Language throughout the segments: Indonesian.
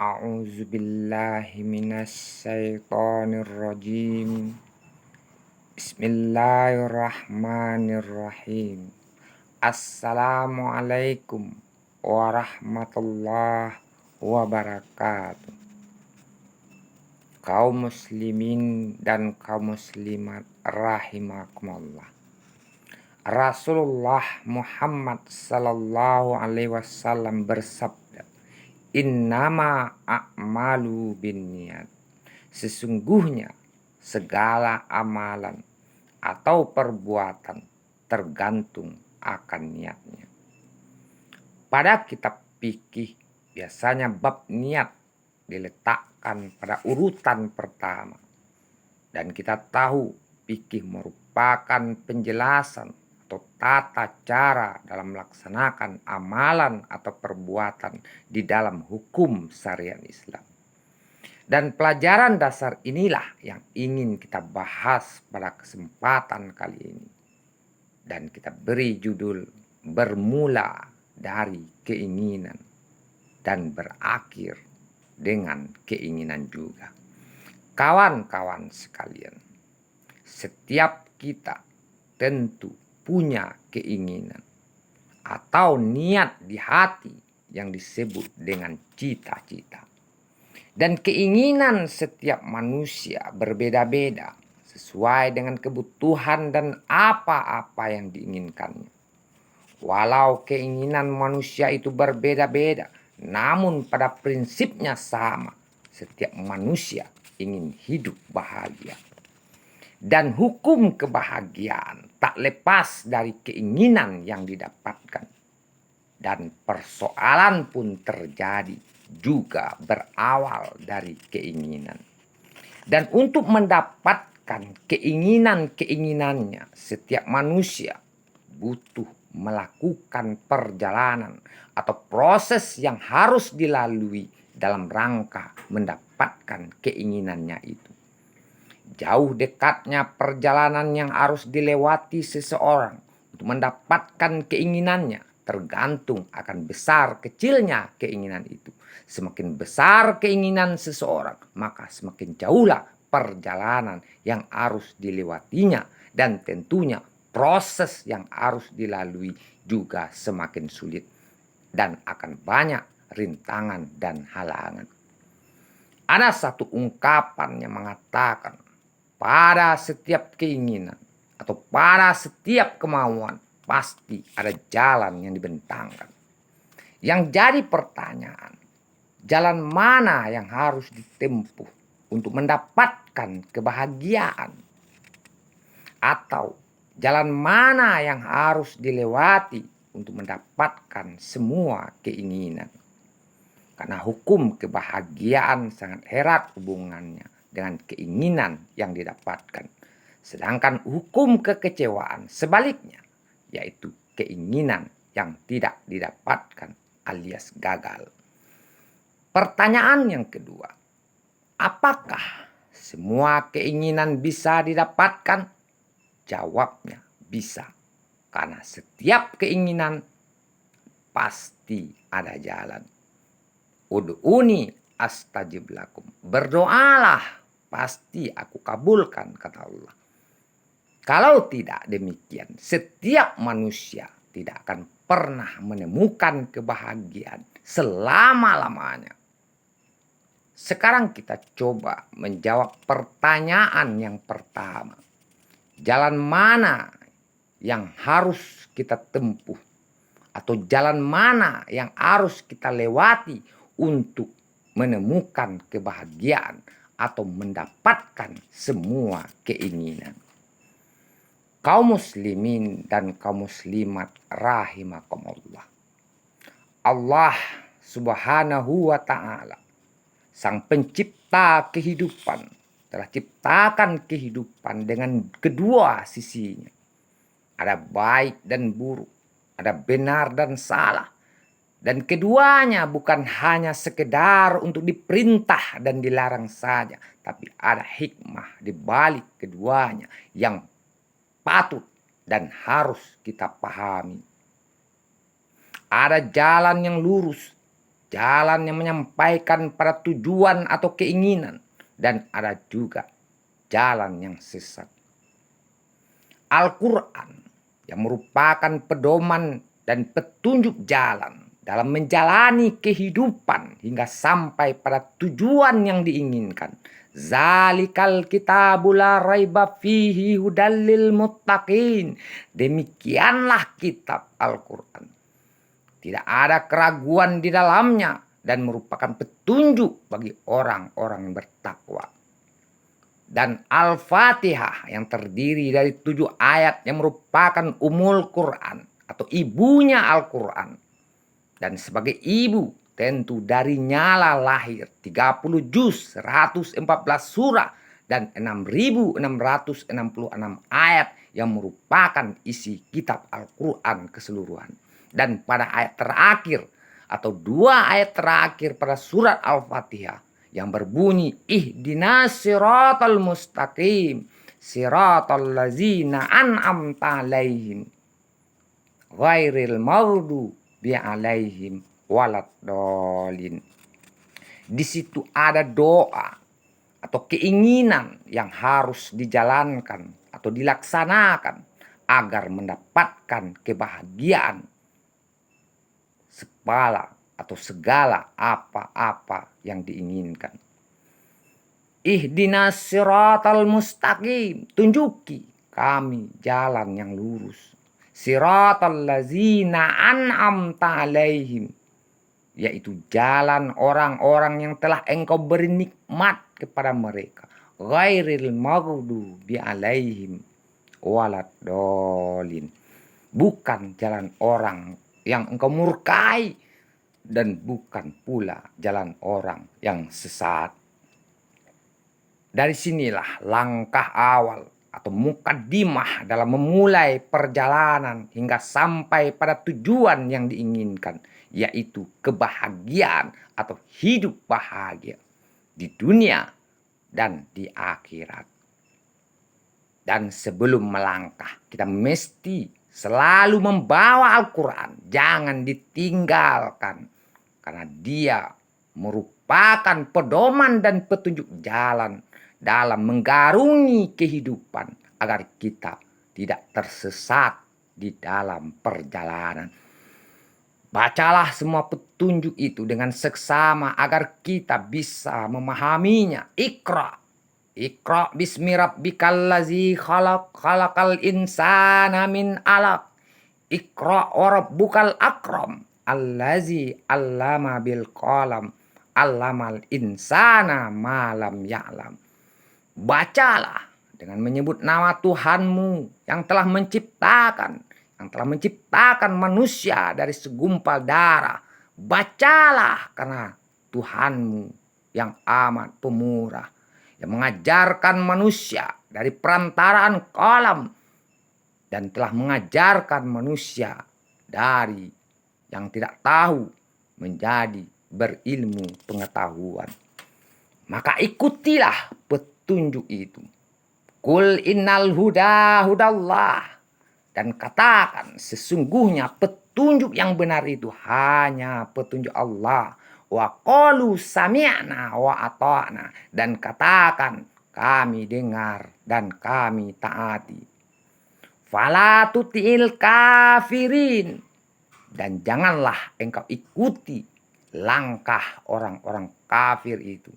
A'udzu billahi minasyaitonir rajim. Bismillahirrahmanirrahim. Assalamualaikum warahmatullahi wabarakatuh. Kaum muslimin dan kaum muslimat rahimakumullah. Rasulullah Muhammad sallallahu alaihi wasallam bersabda, "Innama a'malu binniyat." Sesungguhnya segala amalan atau perbuatan tergantung akan niatnya. Pada kitab fikih biasanya bab niat diletakkan pada urutan pertama. Dan kita tahu fikih merupakan penjelasan atau tata cara dalam melaksanakan amalan atau perbuatan di dalam hukum syariat Islam. Dan pelajaran dasar inilah yang ingin kita bahas pada kesempatan kali ini. Dan kita beri judul bermula dari keinginan dan berakhir dengan keinginan juga. Kawan-kawan sekalian, setiap kita tentu punya keinginan atau niat di hati yang disebut dengan cita-cita. Dan keinginan setiap manusia berbeda-beda sesuai dengan kebutuhan dan apa-apa yang diinginkannya. Walau keinginan manusia itu berbeda-beda, namun pada prinsipnya sama. Setiap manusia ingin hidup bahagia. Dan hukum kebahagiaan tak lepas dari keinginan yang didapatkan. Dan persoalan pun terjadi juga berawal dari keinginan. Dan untuk mendapatkan keinginannya, setiap manusia butuh melakukan perjalanan atau proses yang harus dilalui dalam rangka mendapatkan keinginannya itu. Jauh dekatnya perjalanan yang harus dilewati seseorang untuk mendapatkan keinginannya tergantung akan besar kecilnya keinginan itu. Semakin besar keinginan seseorang, maka semakin jauhlah perjalanan yang harus dilewatinya. Dan tentunya proses yang harus dilalui juga semakin sulit. Dan akan banyak rintangan dan halangan. Ada satu ungkapan yang mengatakan, pada setiap keinginan atau pada setiap kemauan pasti ada jalan yang dibentangkan. Yang jadi pertanyaan, jalan mana yang harus ditempuh untuk mendapatkan kebahagiaan? Atau jalan mana yang harus dilewati untuk mendapatkan semua keinginan? Karena hukum kebahagiaan sangat erat hubungannya dengan keinginan yang didapatkan. Sedangkan hukum kekecewaan sebaliknya, yaitu keinginan yang tidak didapatkan alias gagal. Pertanyaan yang kedua, apakah semua keinginan bisa didapatkan? Jawabnya bisa, karena setiap keinginan pasti ada jalan. Ud'uni astajib lakum. Berdoalah, pasti aku kabulkan, kata Allah. Kalau tidak demikian, setiap manusia tidak akan pernah menemukan kebahagiaan selama-lamanya. Sekarang kita coba menjawab pertanyaan yang pertama. Jalan mana yang harus kita tempuh? Atau jalan mana yang harus kita lewati untuk menemukan kebahagiaan atau mendapatkan semua keinginan? Kaum muslimin dan kaum muslimat rahimakumullah. Allah Subhanahu wa ta'ala, sang pencipta kehidupan, telah ciptakan kehidupan dengan kedua sisinya. Ada baik dan buruk, ada benar dan salah. Dan keduanya bukan hanya sekedar untuk diperintah dan dilarang saja, tapi ada hikmah di balik keduanya yang patut dan harus kita pahami. Ada jalan yang lurus, jalan yang menyampaikan pada tujuan atau keinginan, dan ada juga jalan yang sesat. Al-Quran yang merupakan pedoman dan petunjuk jalan dalam menjalani kehidupan hingga sampai pada tujuan yang diinginkan. Zalikal kitabul la raiba fihi hudal lil muttaqin. Demikianlah kitab Al-Quran. Tidak ada keraguan di dalamnya dan merupakan petunjuk bagi orang-orang yang bertakwa. Dan Al-Fatihah yang terdiri dari 7 ayat yang merupakan umul Quran atau ibunya Al-Quran. Dan sebagai ibu tentu darinya lahir 30 juz, 114 surah, dan 6.666 ayat yang merupakan isi kitab Al-Quran keseluruhan. Dan pada ayat terakhir atau 2 ayat terakhir pada surat Al-Fatihah yang berbunyi ihdinas siratal mustaqim siratal ladzina an'amta alaihim ghairil maghdubi alaihim waladdallin. Di situ ada doa atau keinginan yang harus dijalankan atau dilaksanakan agar mendapatkan kebahagiaan atau segala apa-apa yang diinginkan. Ihdinas siratal mustaqim, tunjuki kami jalan yang lurus. Siratal ladzina an'amta alaihim, yaitu jalan orang-orang yang telah engkau beri nikmat kepada mereka. Ghairil maghdubi alaihim waladdallin, bukan jalan orang yang engkau murkai dan bukan pula jalan orang yang sesat. Dari sinilah langkah awal atau mukaddimah dalam memulai perjalanan hingga sampai pada tujuan yang diinginkan, yaitu kebahagiaan atau hidup bahagia di dunia dan di akhirat. Dan sebelum melangkah, kita mesti selalu membawa Al-Quran, jangan ditinggalkan, karena dia merupakan pedoman dan petunjuk jalan dalam menggarungi kehidupan agar kita tidak tersesat di dalam perjalanan. Bacalah semua petunjuk itu dengan seksama agar kita bisa memahaminya. Iqra bismi rabbikal ladzi khalaq, khalaqal insana min 'alaq. Iqra wa rabbukal akram, allazi 'allama bil qalam, 'allamal insana ma lam ya'lam. Bacalah dengan menyebut nama Tuhanmu yang telah menciptakan manusia dari segumpal darah. Bacalah karena Tuhanmu yang amat pemurah, yang mengajarkan manusia dari perantaraan kalam dan telah mengajarkan manusia dari yang tidak tahu menjadi berilmu pengetahuan. Maka ikutilah petunjuk itu. Qul innal huda hudallah, dan katakan sesungguhnya petunjuk yang benar itu hanya petunjuk Allah. Wa qalu sami'na wa ata'na, dan katakan kami dengar dan kami taati. Fala tuti'il kafirin, dan janganlah engkau ikuti langkah orang-orang kafir itu.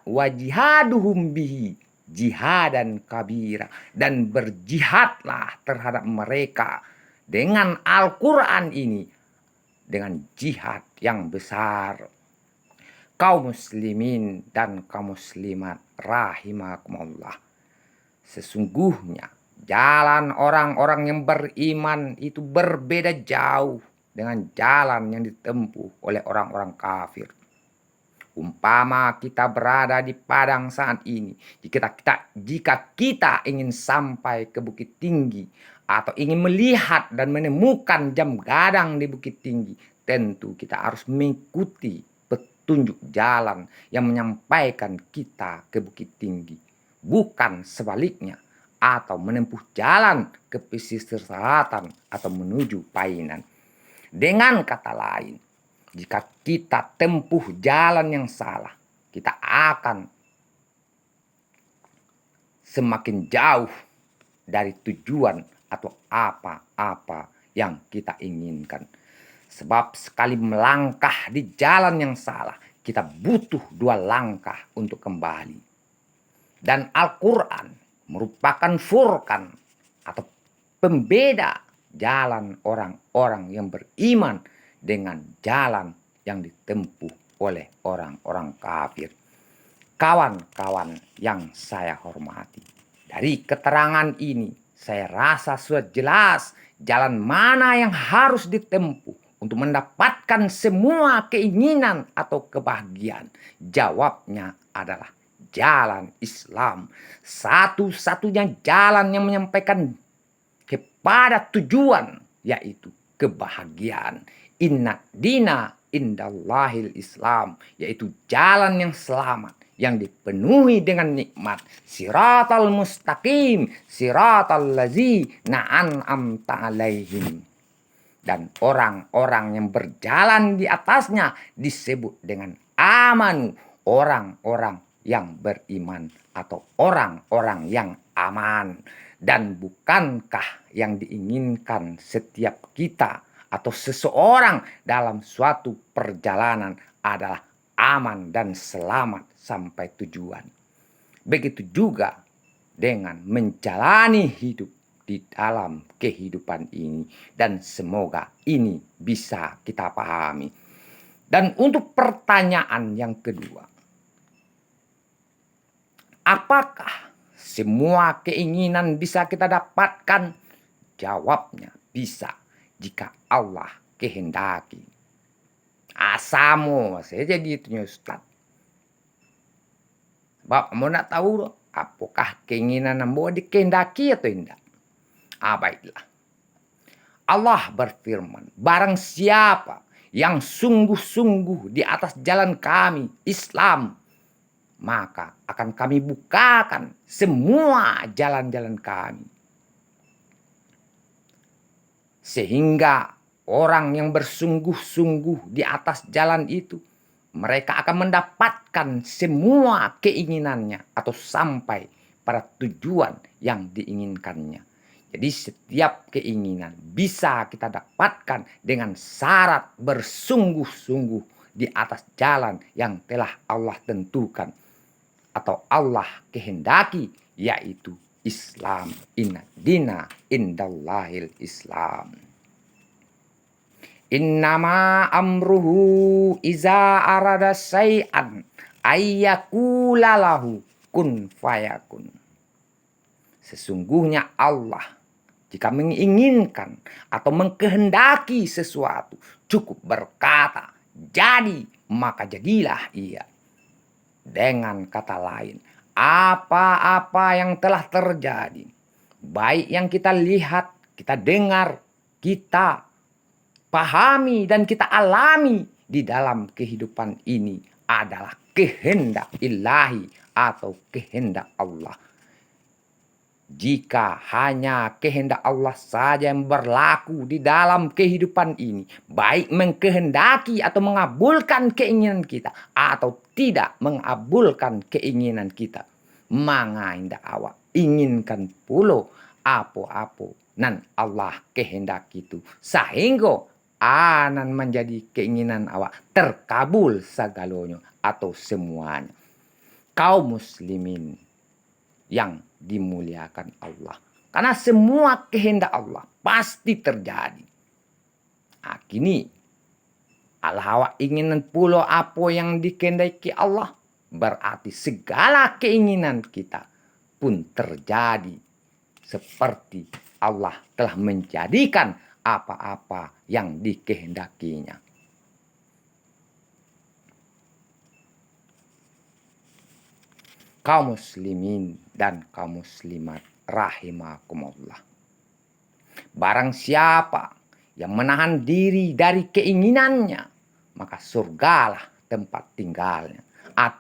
Wajihaduhum bihi jihadan kabira, dan berjihadlah terhadap mereka dengan Al-Quran ini dengan jihad yang besar. Kaum muslimin dan kaum muslimat rahimakumullah, sesungguhnya jalan orang-orang yang beriman itu berbeda jauh dengan jalan yang ditempuh oleh orang-orang kafir. Umpama kita berada di padang saat ini, jika kita ingin sampai ke Bukit Tinggi atau ingin melihat dan menemukan jam gadang di Bukit Tinggi, tentu kita harus mengikuti petunjuk jalan yang menyampaikan kita ke Bukit Tinggi, bukan sebaliknya, atau menempuh jalan ke pesisir selatan atau menuju Painan. Dengan kata lain, jika kita tempuh jalan yang salah, kita akan semakin jauh dari tujuan atau apa-apa yang kita inginkan. Sebab sekali melangkah di jalan yang salah, kita butuh 2 langkah untuk kembali. Dan Al-Quran merupakan furqan atau pembeda jalan orang-orang yang beriman dengan jalan yang ditempuh oleh orang-orang kafir. Kawan-kawan yang saya hormati, dari keterangan ini saya rasa sudah jelas jalan mana yang harus ditempuh untuk mendapatkan semua keinginan atau kebahagiaan. Jawabnya adalah jalan Islam. Satu-satunya jalan yang menyampaikan kepada tujuan, yaitu kebahagiaan. Inna dina indallahil Islam, yaitu jalan yang selamat, yang dipenuhi dengan nikmat. Siratal mustaqim, siratal ladzina an'amta alaihim. Dan orang-orang yang berjalan di atasnya disebut dengan amanu, orang-orang yang beriman atau orang-orang yang aman. Dan bukankah yang diinginkan setiap kita atau seseorang dalam suatu perjalanan adalah aman dan selamat sampai tujuan? Begitu juga dengan menjalani hidup di dalam kehidupan ini, dan semoga ini bisa kita pahami. Dan untuk pertanyaan yang kedua, apakah semua keinginan bisa kita dapatkan? Jawabnya bisa, jika Allah kehendaki. Asamo saja gitu Ustaz. Bapak mau nak tahu apakah keinginan mau dikehendaki atau tidak? Baiklah. Allah berfirman, barang siapa yang sungguh-sungguh di atas jalan kami, Islam, maka akan kami bukakan semua jalan-jalan kami. Sehingga orang yang bersungguh-sungguh di atas jalan itu, mereka akan mendapatkan semua keinginannya atau sampai pada tujuan yang diinginkannya. Jadi setiap keinginan bisa kita dapatkan dengan syarat bersungguh-sungguh di atas jalan yang telah Allah tentukan atau Allah kehendaki, yaitu Islam. Inna dina indallahil Islam. Innama amruhu iza arada syai'an ayyakula lahu kun fayakun. Sesungguhnya Allah jika menginginkan atau mengkehendaki sesuatu, cukup berkata, jadi, maka jadilah ia. Dengan kata lain, apa-apa yang telah terjadi, baik yang kita lihat, kita dengar, kita pahami, dan kita alami di dalam kehidupan ini adalah kehendak ilahi atau kehendak Allah. Jika hanya kehendak Allah saja yang berlaku di dalam kehidupan ini, baik mengkehendaki atau mengabulkan keinginan kita atau tidak mengabulkan keinginan kita, maka hendak awak inginkan pulo apa-apa nan Allah kehendak itu, sehingga anan menjadi keinginan awak terkabul segalanya atau semuanya. Kaum muslimin yang dimuliakan Allah, karena semua kehendak Allah pasti terjadi. Kini Allah ingin pulau apa yang dikehendaki Allah, berarti segala keinginan kita pun terjadi seperti Allah telah menjadikan apa-apa yang dikehendakinya. Kaum muslimin dan kaum muslimat rahimakumullah. Barang siapa yang menahan diri dari keinginannya, maka surgalah tempat tinggalnya.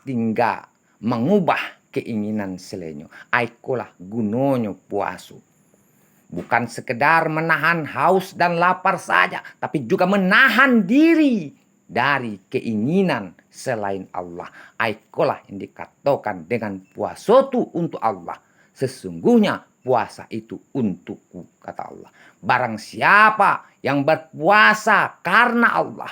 Tinggal mengubah keinginan selenyo, aikolah gunonyo puasu. Bukan sekedar menahan haus dan lapar saja, tapi juga menahan diri dari keinginan selain Allah. Aikolah yang dikatakan dengan puasa itu untuk Allah. Sesungguhnya puasa itu untukku, kata Allah. Barang siapa yang berpuasa karena Allah,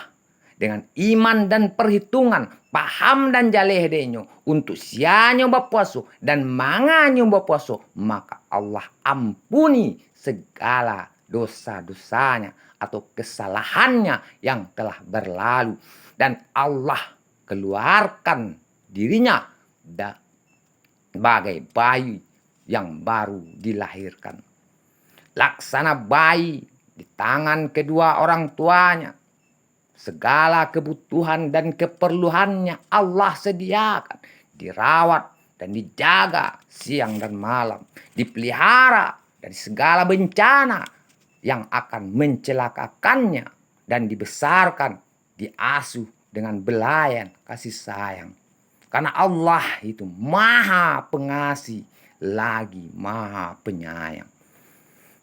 dengan iman dan perhitungan, paham dan jaleh denyo, untuk sianyo berpuasa dan manganyo berpuasa, maka Allah ampuni segala dosa-dosanya atau kesalahannya yang telah berlalu. Dan Allah keluarkan dirinya sebagai bayi yang baru dilahirkan. Laksana bayi di tangan kedua orang tuanya. Segala kebutuhan dan keperluannya Allah sediakan. Dirawat dan dijaga siang dan malam. Dipelihara dari segala bencana yang akan mencelakakannya. Dan dibesarkan, diasuh dengan belayan kasih sayang. Karena Allah itu maha pengasih lagi maha penyayang.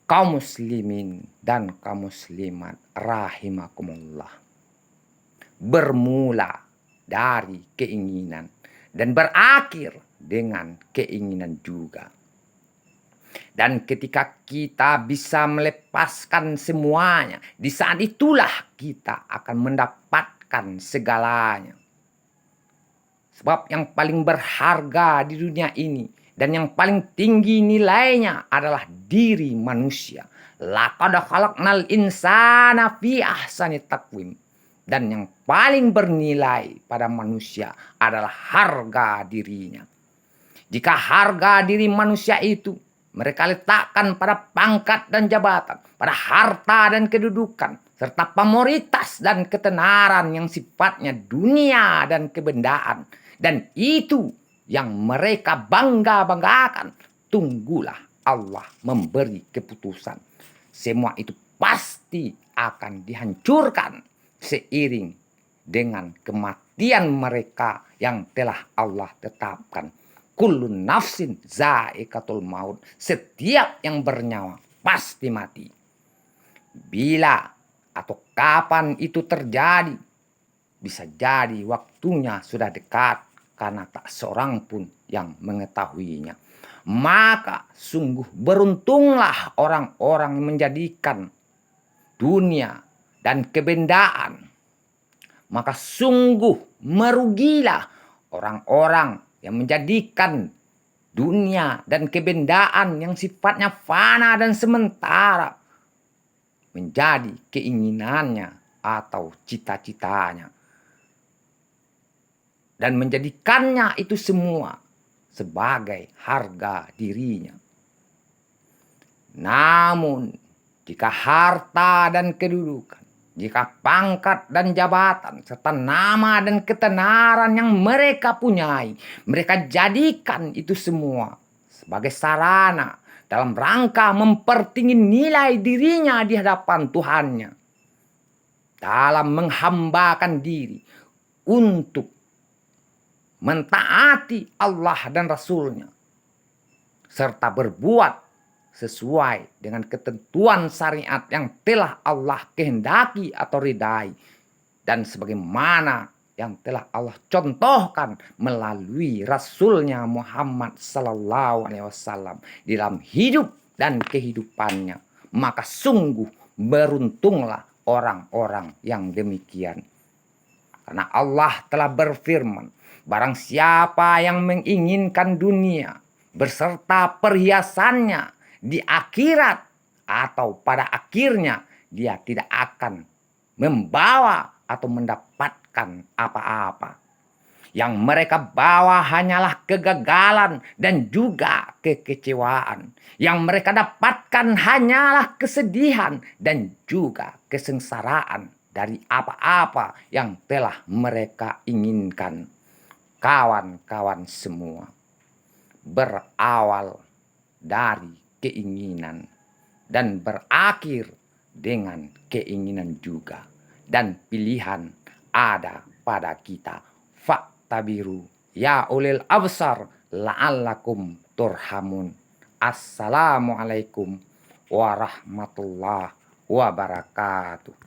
Kaum muslimin dan kaum muslimat rahimakumullah. Bermula dari keinginan dan berakhir dengan keinginan juga. Dan ketika kita bisa melepaskan semuanya, di saat itulah kita akan mendapatkan segalanya. Sebab yang paling berharga di dunia ini dan yang paling tinggi nilainya adalah diri manusia. Laqad khalaqnal insana fi ahsani taqwim. Dan yang paling bernilai pada manusia adalah harga dirinya. Jika harga diri manusia itu mereka letakkan pada pangkat dan jabatan, pada harta dan kedudukan, serta pamoritas dan ketenaran yang sifatnya dunia dan kebendaan. Dan itu yang mereka bangga-banggakan. Tunggulah Allah memberi keputusan. Semua itu pasti akan dihancurkan seiring dengan kematian mereka yang telah Allah tetapkan. Kullun nafsin za'iqatul maut. Setiap yang bernyawa pasti mati. Bila atau kapan itu terjadi, bisa jadi waktunya sudah dekat karena tak seorang pun yang mengetahuinya. Maka sungguh beruntunglah orang-orang yang menjadikan dunia dan kebendaan. Maka sungguh merugilah orang-orang yang menjadikan dunia dan kebendaan yang sifatnya fana dan sementara menjadi keinginannya atau cita-citanya. Dan menjadikannya itu semua sebagai harga dirinya. Namun jika harta dan kedudukan, jika pangkat dan jabatan, serta nama dan ketenaran yang mereka punyai, mereka jadikan itu semua sebagai sarana dalam rangka mempertinggi nilai dirinya di hadapan Tuhannya. Dalam menghambakan diri untuk mentaati Allah dan Rasulnya. Serta berbuat sesuai dengan ketentuan syariat yang telah Allah kehendaki atau ridai. Dan sebagaimana yang telah Allah contohkan melalui Rasulnya Muhammad sallallahu alaihi wasallam dalam hidup dan kehidupannya. Maka sungguh beruntunglah orang-orang yang demikian. Karena Allah telah berfirman, barang siapa yang menginginkan dunia beserta perhiasannya di akhirat atau pada akhirnya dia tidak akan membawa atau mendapatkan apa-apa. Yang mereka bawa hanyalah kegagalan dan juga kekecewaan. Yang mereka dapatkan hanyalah kesedihan dan juga kesengsaraan dari apa-apa yang telah mereka inginkan. Kawan-kawan semua, berawal dari keinginan dan berakhir dengan keinginan juga, dan pilihan ada pada kita. Faktabiru ya ulil absar la'allakum turhamun. Assalamualaikum warahmatullahi wabarakatuh.